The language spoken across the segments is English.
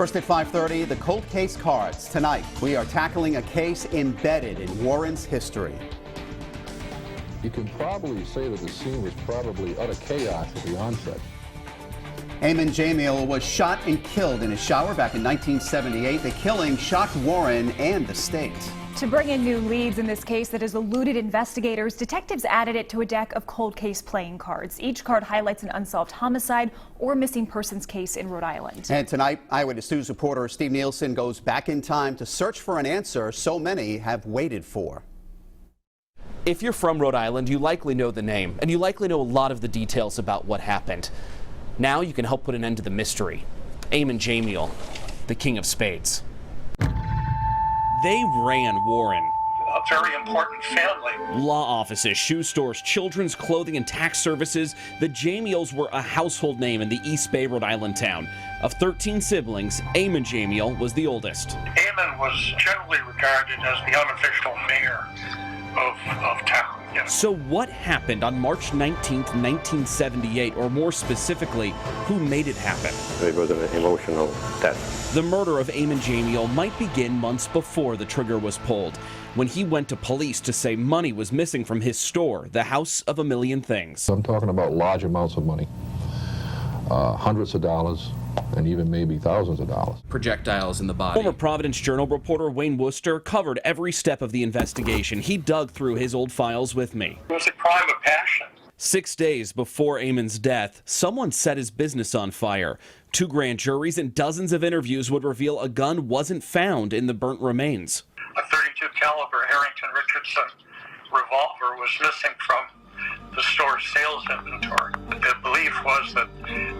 First at 5:30, the cold case cards. Tonight, we are tackling a case embedded in Warren's history. You can probably say that the scene was probably utter chaos at the onset. Amon Jamiel was shot and killed in his shower back in 1978. The killing shocked Warren and the state. To bring in new leads in this case that has eluded investigators, detectives added it to a deck of cold case playing cards. Each card highlights an unsolved homicide or missing persons case in Rhode Island. And tonight, Eyewitness News reporter Steve Nielsen goes back in time to search for an answer so many have waited for. If you're from Rhode Island, you likely know the name, and you likely know a lot of the details about what happened. Now you can help put an end to the mystery. Amon Jamiel, the king of spades. They ran Warren. A very important family. Law offices, shoe stores, children's clothing and tax services. The Jamiels were a household name in the East Bay, Rhode Island town. Of 13 siblings, Amon Jamiel was the oldest. Amon was generally regarded as the unofficial mayor of town. Yes. So what happened on March 19th, 1978, or more specifically, who made it happen? It was an emotional death. The murder of Amon Jamiel might begin months before the trigger was pulled, when he went to police to say money was missing from his store, the House of a Million Things. I'm talking about large amounts of money, hundreds of dollars, and even maybe thousands of dollars. Projectiles in the body. Former Providence Journal reporter Wayne Worcester covered every step of the investigation. He dug through his old files with me. It was a crime of passion. 6 days before Amon's death, someone set his business on fire. 2 grand juries and dozens of interviews would reveal a gun wasn't found in the burnt remains. A .32 caliber Harrington Richardson revolver was missing from the store's sales inventory. The belief was that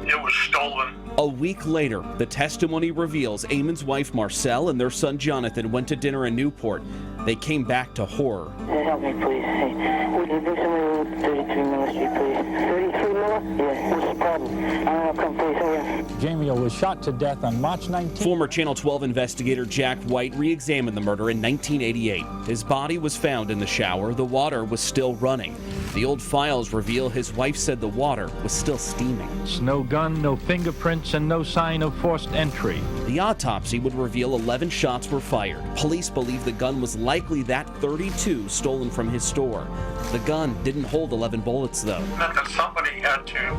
it was stolen. A week later, the testimony reveals Amon's wife Marcelle and their son Jonathan went to dinner in Newport. They came back to horror. Help me, please. Hey, would you bring somebody to 33 Miller Street, please? 33 Miller? Yeah. What's the problem? I'll come, please. Hurry up. Jamiel was shot to death on March 19th. Former Channel 12 investigator Jack White re-examined the murder in 1988. His body was found in the shower. The water was still running. The old files reveal his wife said the water was still steaming. No gun, no fingerprints, and no sign of forced entry. The autopsy would reveal 11 shots were fired. Police believe the gun was likely that .32 stolen from his store. The gun didn't hold 11 bullets, though. It meant that somebody had to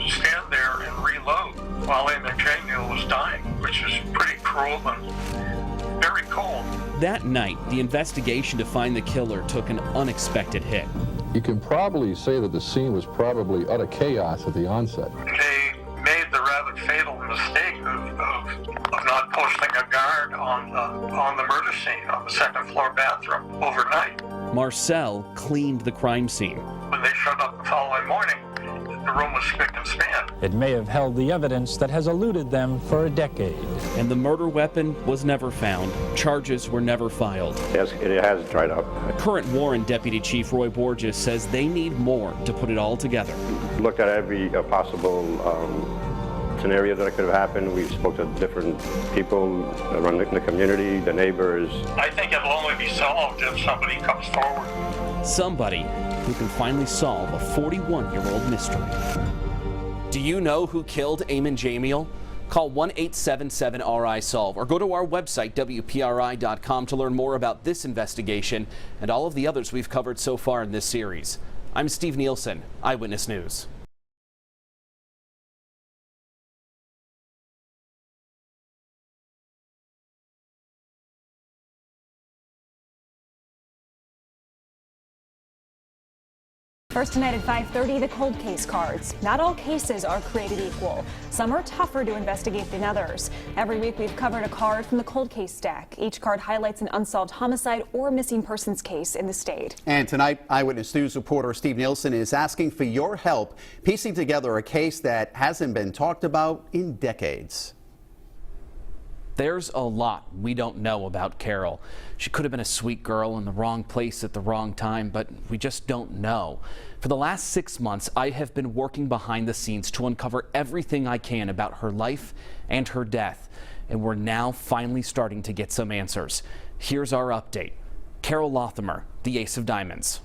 stand there and reload while Amon Jamiel was dying, which is pretty cruel and very cold. That night, the investigation to find the killer took an unexpected hit. You can probably say that the scene was probably utter chaos at the onset. They made the rather fatal mistake of not posting a guard on the murder scene, on the second floor bathroom overnight. Marcelle cleaned the crime scene. When they showed up the following morning, the room was spick and span. It may have held the evidence that has eluded them for a decade. And the murder weapon was never found. Charges were never filed. Yes, it has dried up. Current Warren Deputy Chief Roy Borges says they need more to put it all together. Looked at every possible scenario that could have happened. We spoke to different people around the community, the neighbors. I think it'll only be solved if somebody comes forward. Somebody who can finally solve a 41-year-old mystery. Do you know who killed Amon Jamiel? Call 1-877-RI-SOLVE or go to our website, WPRI.com, to learn more about this investigation and all of the others we've covered so far in this series. I'm Steve Nielsen, Eyewitness News. First tonight at 5:30, the cold case cards. Not all cases are created equal. Some are tougher to investigate than others. Every week we've covered a card from the cold case stack. Each card highlights an unsolved homicide or missing persons case in the state. And tonight, Eyewitness News reporter Steve Nielsen is asking for your help piecing together a case that hasn't been talked about in decades. There's a lot we don't know about Carol. She could have been a sweet girl in the wrong place at the wrong time, but we just don't know. For the last 6 months, I have been working behind the scenes to uncover everything I can about her life and her death, and we're now finally starting to get some answers. Here's our update. Carol Lothamer, the Ace of Diamonds.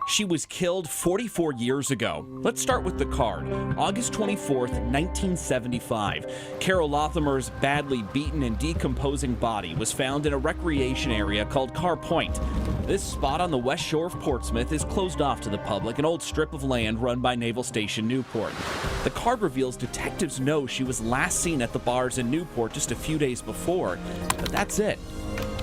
She was killed 44 years ago. Let's start with the card. August 24th, 1975. Carol Lothamer's badly beaten and decomposing body was found in a recreation area called Carr Point. This spot on the west shore of Portsmouth is closed off to the public, an old strip of land run by Naval Station Newport. The card reveals detectives know she was last seen at the bars in Newport just a few days before, but that's it.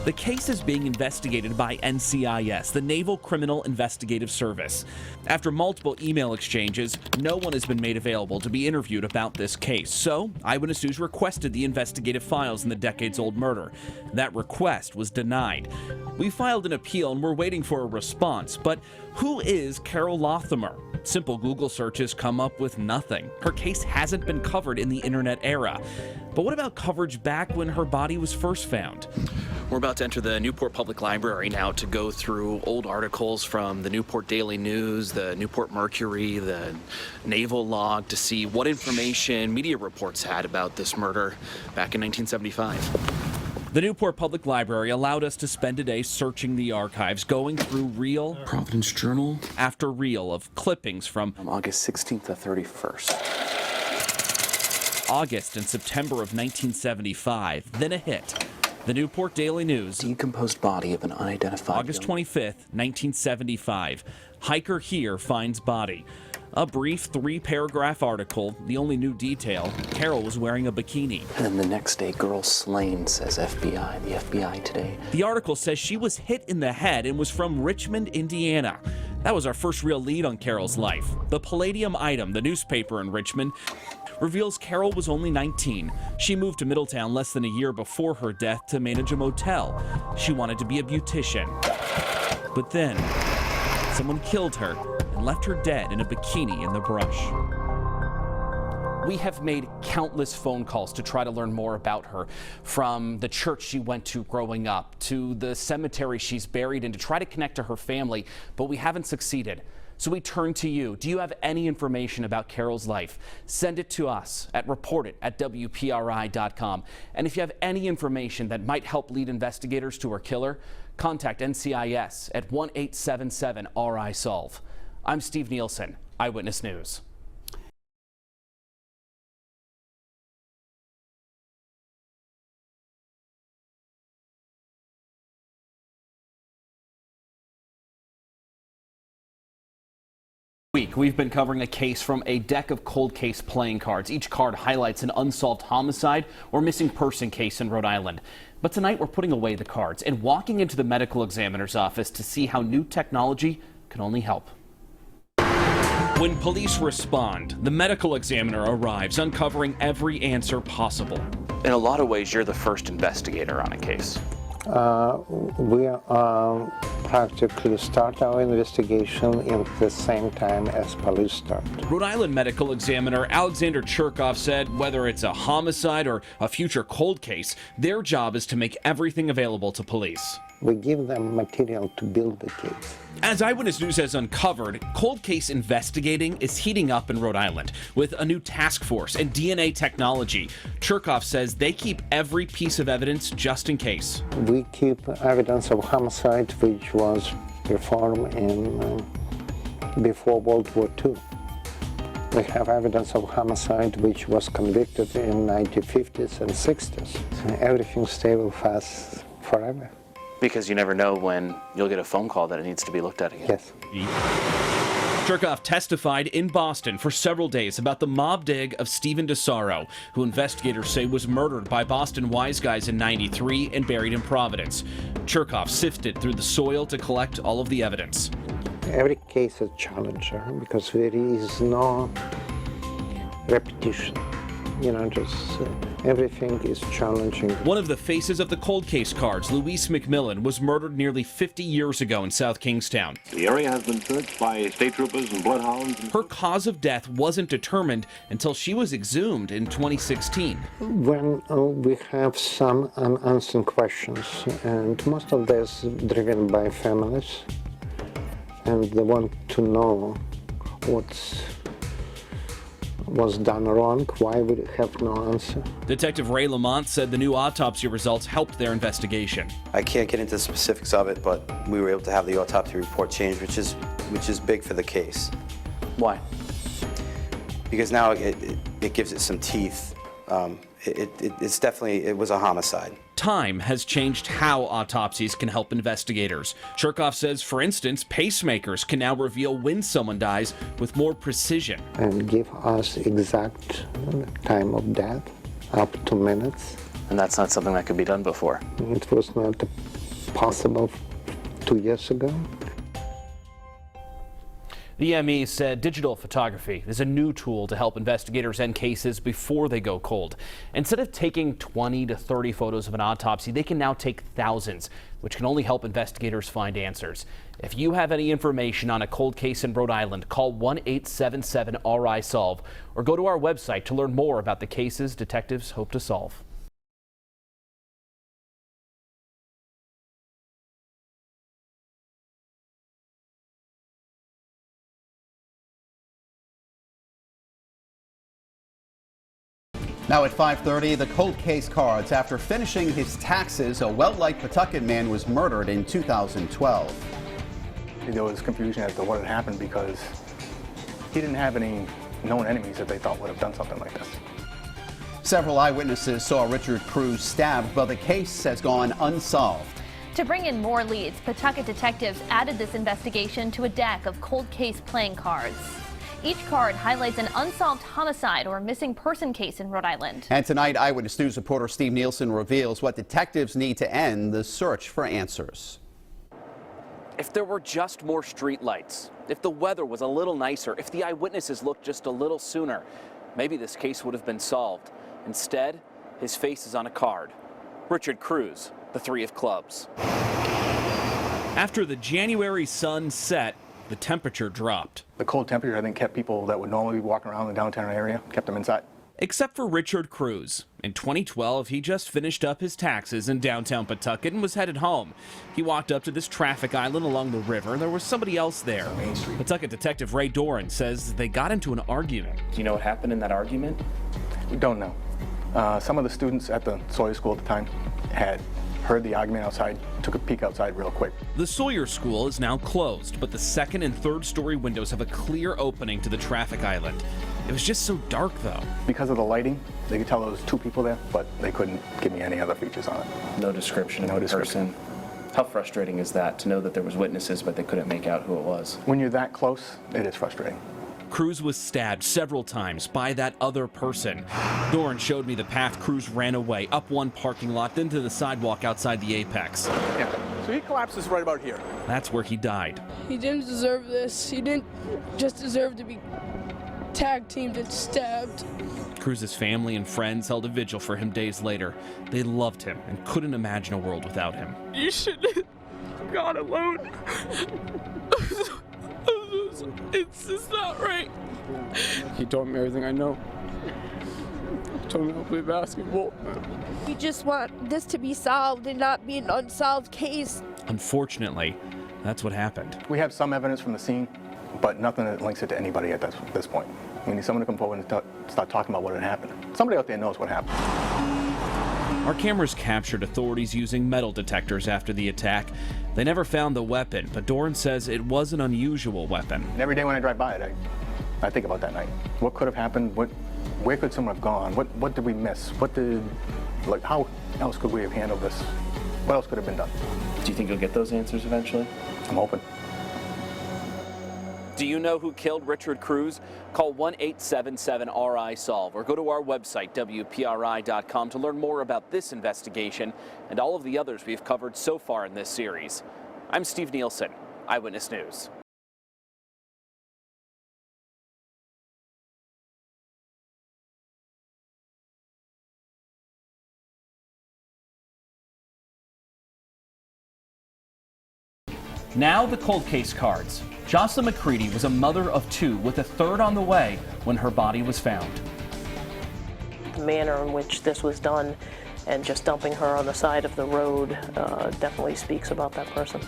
The case is being investigated by NCIS, the Naval Criminal Investigative Service. After multiple email exchanges, no one has been made available to be interviewed about this case. So, Eyewitness News requested the investigative files in the decades-old murder. That request was denied. We filed an appeal and we're waiting for a response. But who is Carol Lothamer? Simple Google searches come up with nothing. Her case hasn't been covered in the internet era. But what about coverage back when her body was first found? We're about to enter the Newport Public Library now to go through old articles from the Newport Daily News, the Newport Mercury, the Naval Log to see what information media reports had about this murder back in 1975. The Newport Public Library allowed us to spend a day searching the archives, going through reel Providence Journal after reel of clippings from August 16th to 31st. August and September of 1975, then a hit. The Newport Daily News. Decomposed body of an unidentified. August 25th, 1975. Hiker here finds body. A brief 3-paragraph article. The only new detail, Carol was wearing a bikini. And then the next day, girl slain, says FBI. The FBI today. The article says she was hit in the head and was from Richmond, Indiana. That was our first real lead on Carol's life. The Palladium Item, the newspaper in Richmond, reveals Carol was only 19. She moved to Middletown less than a year before her death to manage a motel. She wanted to be a beautician. But then, someone killed her and left her dead in a bikini in the brush. We have made countless phone calls to try to learn more about her, from the church she went to growing up to the cemetery she's buried in, to try to connect to her family, but we haven't succeeded. So we turn to you. Do you have any information about Carol's life? Send it to us at reportit@WPRI.com. And if you have any information that might help lead investigators to her killer, contact NCIS at 1-877-RI-SOLVE. I'm Steve Nielsen, Eyewitness News. We've been covering a case from a deck of cold case playing cards. Each card highlights an unsolved homicide or missing person case in Rhode Island. But tonight we're putting away the cards and walking into the medical examiner's office to see how new technology can only help. When police respond, the medical examiner arrives, uncovering every answer possible. In a lot of ways, you're the first investigator on a case. We practically start our investigation at the same time as police start. Rhode Island medical examiner Alexander Cherkoff said whether it's a homicide or a future cold case, their job is to make everything available to police. We give them material to build the case. As Eyewitness News has uncovered, cold case investigating is heating up in Rhode Island with a new task force and DNA technology. Cherkoff says they keep every piece of evidence just in case. We keep evidence of homicide which was performed before World War II. We have evidence of homicide which was convicted in 1950s and 60s. Everything stays with us forever. Because you never know when you'll get a phone call that it needs to be looked at again. Yes. Cherkoff testified in Boston for several days about the mob dig of Stephen DeSaro, who investigators say was murdered by Boston wise guys in '93 and buried in Providence. Cherkoff sifted through the soil to collect all of the evidence. Every case is a challenge because there is no repetition. Just everything is challenging. One of the faces of the cold case cards, Louise McMillan, was murdered nearly 50 years ago in South Kingstown. The area has been searched by state troopers and bloodhounds. Her cause of death wasn't determined until she was exhumed in 2016. When we have some unanswered questions, and most of this driven by families, and they want to know what's was done wrong? Why we have no answer? Detective Ray Lamont said the new autopsy results helped their investigation. I can't get into the specifics of it, but we were able to have the autopsy report changed, which is big for the case. Why? Because now it gives it some teeth. It was a homicide. Time has changed how autopsies can help investigators. Cherkoff says, for instance, pacemakers can now reveal when someone dies with more precision. And give us exact time of death, up to minutes. And that's not something that could be done before. It was not possible 2 years ago. The ME said digital photography is a new tool to help investigators end cases before they go cold. Instead of taking 20 to 30 photos of an autopsy, they can now take thousands, which can only help investigators find answers. If you have any information on a cold case in Rhode Island, call 1-877-RI-SOLVE or go to our website to learn more about the cases detectives hope to solve. Now at 5:30, the cold case cards. After finishing his taxes, a well-liked Pawtucket man was murdered in 2012. There was confusion as to what had happened because he didn't have any known enemies that they thought would have done something like this. Several eyewitnesses saw Richard Cruz stabbed, but the case has gone unsolved. To bring in more leads, Pawtucket detectives added this investigation to a deck of cold case playing cards. Each card highlights an unsolved homicide or missing person case in Rhode Island. And tonight, Eyewitness News reporter Steve Nielsen reveals what detectives need to end the search for answers. If there were just more streetlights, if the weather was a little nicer, if the eyewitnesses looked just a little sooner, maybe this case would have been solved. Instead, his face is on a card. Richard Cruz, the 3 of clubs. After the January sun set, the temperature dropped. The cold temperature, I think, kept people that would normally be walking around the downtown area, kept them inside. Except for Richard Cruz. In 2012, he just finished up his taxes in downtown Pawtucket and was headed home. He walked up to this traffic island along the river, and there was somebody else there. Pawtucket Detective Ray Doran says they got into an argument. Do you know what happened in that argument? We don't know. Some of the students at the Sawyer School at the time had heard the argument outside, took a peek outside real quick. The Sawyer School is now closed, but the 2nd and 3rd story windows have a clear opening to the traffic island. It was just so dark, though. Because of the lighting, they could tell there was 2 people there, but they couldn't give me any other features on it. No description of the person. How frustrating is that to know that there was witnesses, but they couldn't make out who it was? When you're that close, it is frustrating. Cruz was stabbed several times by that other person. Doran showed me the path Cruz ran away, up one parking lot, then to the sidewalk outside the Apex. Yeah, so he collapses right about here. That's where he died. He didn't deserve this. He didn't just deserve to be tag teamed and stabbed. Cruz's family and friends held a vigil for him days later. They loved him and couldn't imagine a world without him. You shouldn't have gone alone. It's just not right. He told me everything I know. He told me I'll play basketball. We just want this to be solved and not be an unsolved case. Unfortunately, that's what happened. We have some evidence from the scene, but nothing that links it to anybody at this point. We need someone to come forward and start talking about what had happened. Somebody out there knows what happened. Our cameras captured authorities using metal detectors after the attack. They never found the weapon, but Doran says it was an unusual weapon. And every day when I drive by it, I think about that night. What could have happened? Where could someone have gone? What did we miss? How else could we have handled this? What else could have been done? Do you think you'll get those answers eventually? I'm hoping. Do you know who killed Richard Cruz? Call 1-877-RI-SOLVE or go to our website, WPRI.com, to learn more about this investigation and all of the others we've covered so far in this series. I'm Steve Nielsen, Eyewitness News. Now the cold case cards. Jocelyn McCready was a mother of 2 with a 3rd on the way when her body was found. The manner in which this was done and just dumping her on the side of the road definitely speaks about that person.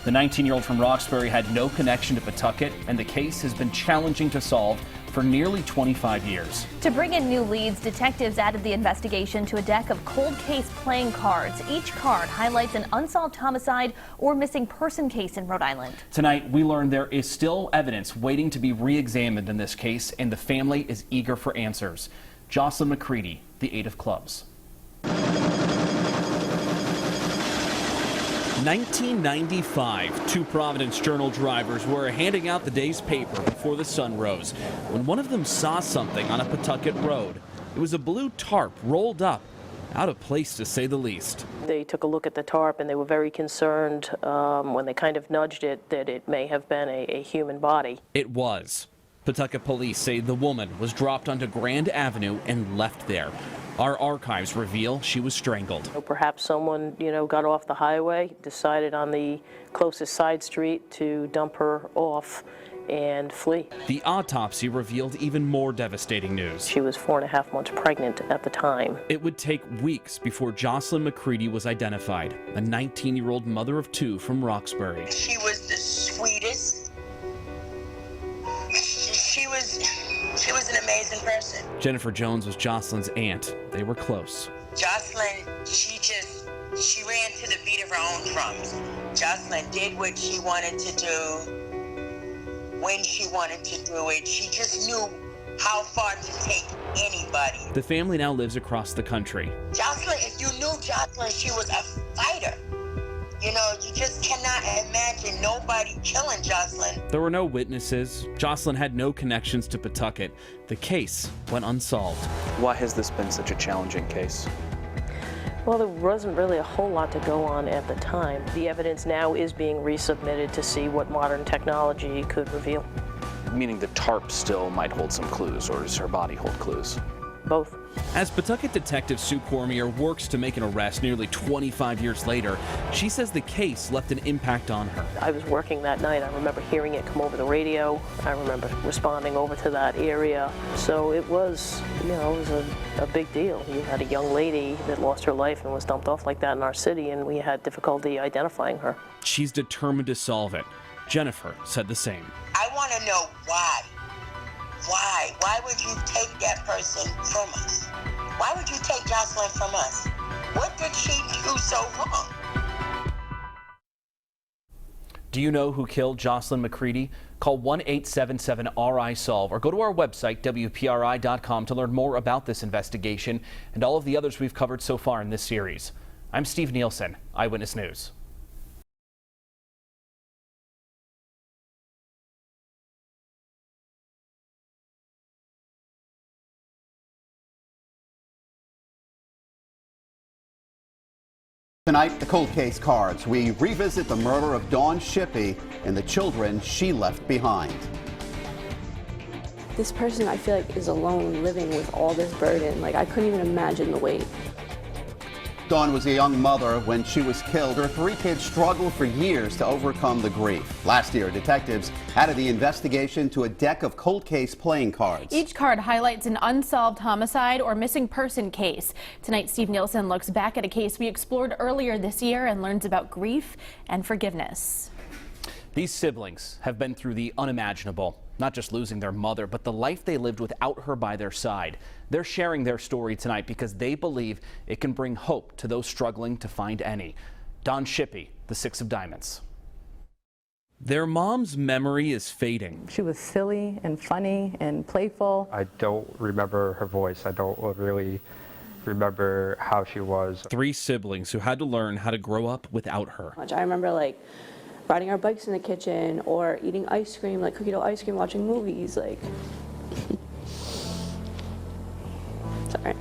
The 19-year-old from Roxbury had no connection to Pawtucket, and the case has been challenging to solve for nearly 25 years. To bring in new leads, detectives added the investigation to a deck of cold case playing cards. Each card highlights an unsolved homicide or missing person case in Rhode Island. Tonight, we learned there is still evidence waiting to be re-examined in this case, and the family is eager for answers. Jocelyn McCready, the 8 of clubs. 1995, two Providence Journal drivers were handing out the day's paper before the sun rose when one of them saw something on a Pawtucket road. It was a blue tarp rolled up, out of place to say the least. They took a look at the tarp and they were very concerned when they kind of nudged it that it may have been a human body. It was. Pawtucket police say the woman was dropped onto Grand Avenue and left there. Our archives reveal she was strangled. Perhaps someone, got off the highway, decided on the closest side street to dump her off and flee. The autopsy revealed even more devastating news. She was 4.5 months pregnant at the time. It would take weeks before Jocelyn McCready was identified, a 19-year-old mother of 2 from Roxbury. She was the sweetest. She was an amazing person. Jennifer Jones was Jocelyn's aunt. They were close. Jocelyn, she ran to the beat of her own drums. Jocelyn did what she wanted to do, when she wanted to do it. She just knew how far to take anybody. The family now lives across the country. Jocelyn, if you knew Jocelyn, she was a fighter. You just cannot imagine nobody killing Jocelyn. There were no witnesses. Jocelyn had no connections to Pawtucket. The case went unsolved. Why has this been such a challenging case? Well, there wasn't really a whole lot to go on at the time. The evidence now is being resubmitted to see what modern technology could reveal. Meaning the tarp still might hold some clues, or does her body hold clues? Both. As Pawtucket detective Sue Cormier works to make an arrest nearly 25 years later, she says the case left an impact on her. I was working that night. I remember hearing it come over the radio. I remember responding over to that area. So it was, a big deal. You had a young lady that lost her life and was dumped off like that in our city, and we had difficulty identifying her. She's determined to solve it. Jennifer said the same. I want to know why. Why? Why would you take that person from us? Why would you take Jocelyn from us? What did she do so wrong? Do you know who killed Jocelyn McCready? Call 1-877-RI-SOLVE or go to our website, WPRI.com, to learn more about this investigation and all of the others we've covered so far in this series. I'm Steve Nielsen, Eyewitness News. Tonight, the cold case cards. We revisit the murder of Dawn Shippey and the children she left behind. This person, I feel like, is alone living with all this burden. I couldn't even imagine the weight. Dawn was a young mother when she was killed. Her 3 kids struggled for years to overcome the grief. Last year, detectives added the investigation to a deck of cold case playing cards. Each card highlights an unsolved homicide or missing person case. Tonight, Steve Nielsen looks back at a case we explored earlier this year and learns about grief and forgiveness. These siblings have been through the unimaginable, not just losing their mother, but the life they lived without her by their side. They're sharing their story tonight because they believe it can bring hope to those struggling to find any. Dawn Shippey, the 6 of diamonds. Their mom's memory is fading. She was silly and funny and playful. I don't remember her voice. I don't really remember how she was. 3 siblings who had to learn how to grow up without her. I remember riding our bikes in the kitchen or eating ice cream, cookie dough ice cream, watching movies, Sorry.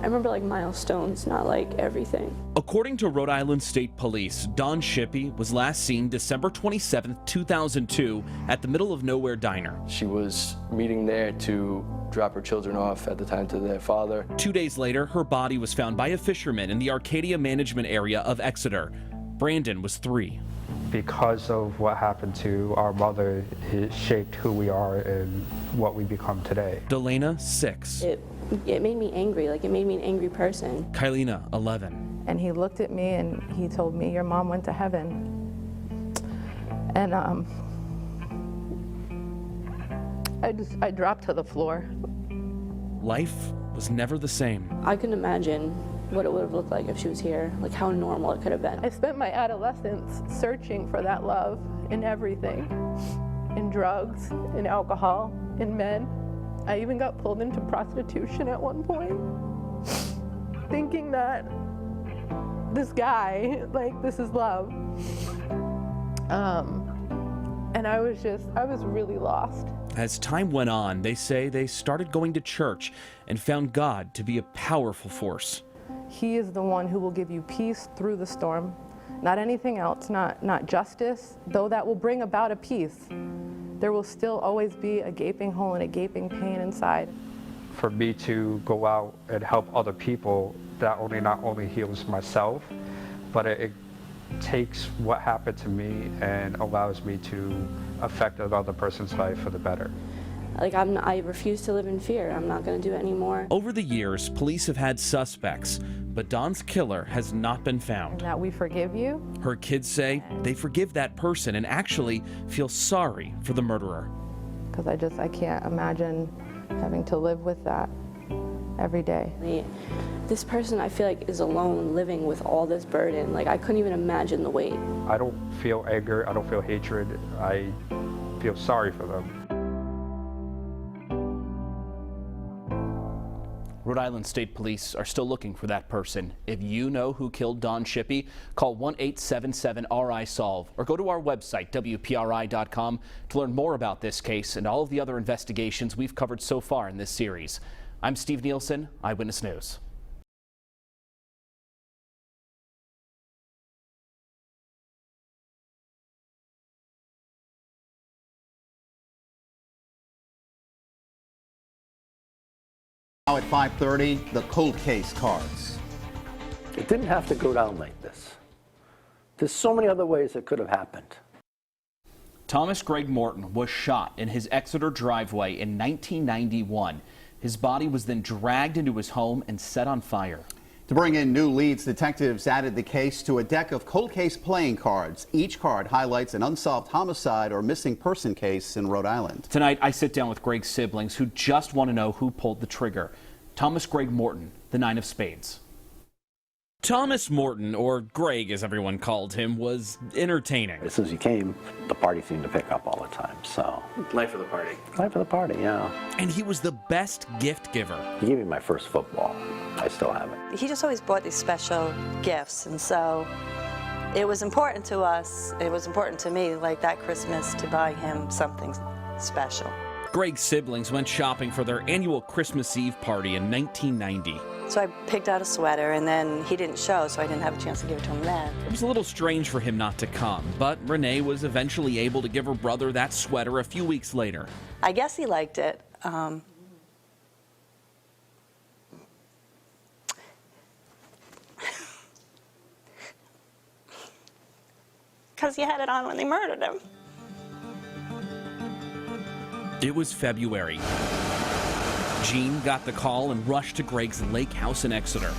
I remember milestones, not everything. According to Rhode Island State Police, Dawn Shippey was last seen December 27, 2002 at the Middle of Nowhere Diner. She was meeting there to drop her children off at the time to their father. 2 days later, her body was found by a fisherman in the Arcadia management area of Exeter. Brandon was 3. Because of what happened to our mother, it shaped who we are and what we become today. Delana, 6. It made me angry, it made me an angry person. Kylena, 11. And he looked at me and he told me, your mom went to heaven. And I dropped to the floor. Life was never the same. I couldn't imagine what it would have looked like if she was here, like how normal it could have been. I spent my adolescence searching for that love in everything, in drugs, in alcohol, in men. I even got pulled into prostitution at one point, thinking that this guy, like, this is love. And I was really lost. As time went on, they say they started going to church and found God to be a powerful force. He is the one who will give you peace through the storm, not anything else, not justice, though that will bring about a peace. There will still always be a gaping hole and a gaping pain inside. For me to go out and help other people, that not only heals myself, but it takes what happened to me and allows me to affect another person's life for the better. Like, I refuse to live in fear. I'm not going to do it anymore. Over the years, police have had suspects, but Dawn's killer has not been found. And that we forgive you. Her kids say they forgive that person and actually feel sorry for the murderer. Because I can't imagine having to live with that every day. This person, I feel like, is alone living with all this burden. Like, I couldn't even imagine the weight. I don't feel anger, I don't feel hatred, I feel sorry for them. Rhode Island State Police are still looking for that person. If you know who killed Dawn Shippey, call 1-877-RI-SOLVE or go to our website, WPRI.com, to learn more about this case and all of the other investigations we've covered so far in this series. I'm Steve Nielsen, Eyewitness News. Now at 5:30, the cold case cards. It didn't have to go down like this. There's so many other ways it could have happened. Thomas Greg Morton was shot in his Exeter driveway in 1991. His body was then dragged into his home and set on fire. To bring in new leads, detectives added the case to a deck of cold case playing cards. Each card highlights an unsolved homicide or missing person case in Rhode Island. Tonight, I sit down with Greg's siblings who just want to know who pulled the trigger. Thomas Greg Morton, the 9 of spades. Thomas Morton, or Greg as everyone called him, was entertaining. As soon as he came, the party seemed to pick up all the time, so. Life of the party. Life of the party, yeah. And he was the best gift giver. He gave me my first football. I still have it. He just always bought these special gifts, and so it was important to us, it was important to me, like that Christmas, to buy him something special. Greg's siblings went shopping for their annual Christmas Eve party in 1990. So I picked out a sweater, and then he didn't show, so I didn't have a chance to give it to him then. It was a little strange for him not to come, but Renee was eventually able to give her brother that sweater a few weeks later. I guess he liked it. Because he had it on when they murdered him. It was February. Jean got the call and rushed to Greg's lake house in Exeter.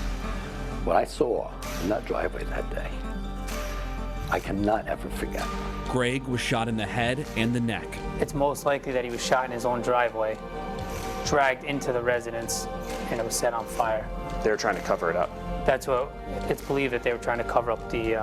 What I saw in that driveway that day, I cannot ever forget. Greg was shot in the head and the neck. It's most likely that he was shot in his own driveway, dragged into the residence, and it was set on fire. They were trying to cover it up. That's what it's believed, that they were trying to cover up the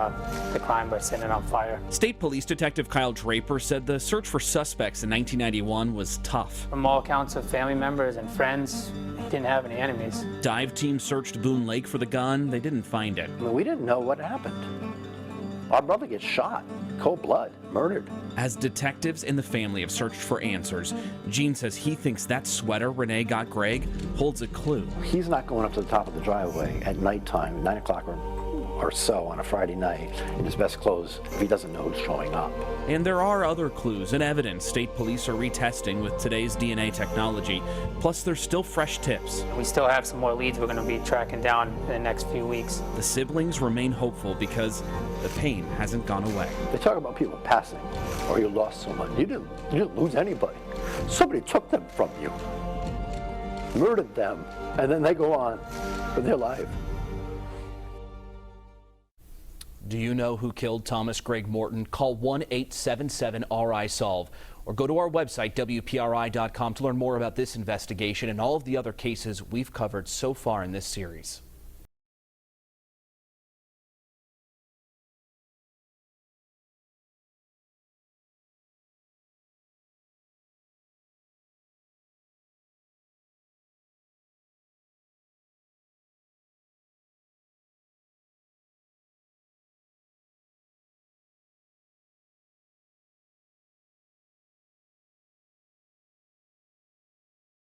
crime by setting it on fire. State Police Detective Kyle Draper said the search for suspects in 1991 was tough. From all accounts of family members and friends, he didn't have any enemies. Dive team searched Boone Lake for the gun. They didn't find it. I mean, we didn't know what happened. Our brother gets shot, cold blood, murdered. As detectives and the family have searched for answers, Gene says he thinks that sweater Renee got Greg holds a clue. He's not going up to the top of the driveway at nighttime, 9 o'clock or so on a Friday night, in his best clothes, if he doesn't know who's showing up. And there are other clues and evidence state police are retesting with today's DNA technology. Plus, there's still fresh tips. We still have some more leads we're going to be tracking down in the next few weeks. The siblings remain hopeful because the pain hasn't gone away. They talk about people passing, or you lost someone. You didn't lose anybody. Somebody took them from you, murdered them, and then they go on with their life. Do you know who killed Thomas Greg Morton? Call 1-877-RI-SOLVE or go to our website, WPRI.com, to learn more about this investigation and all of the other cases we've covered so far in this series.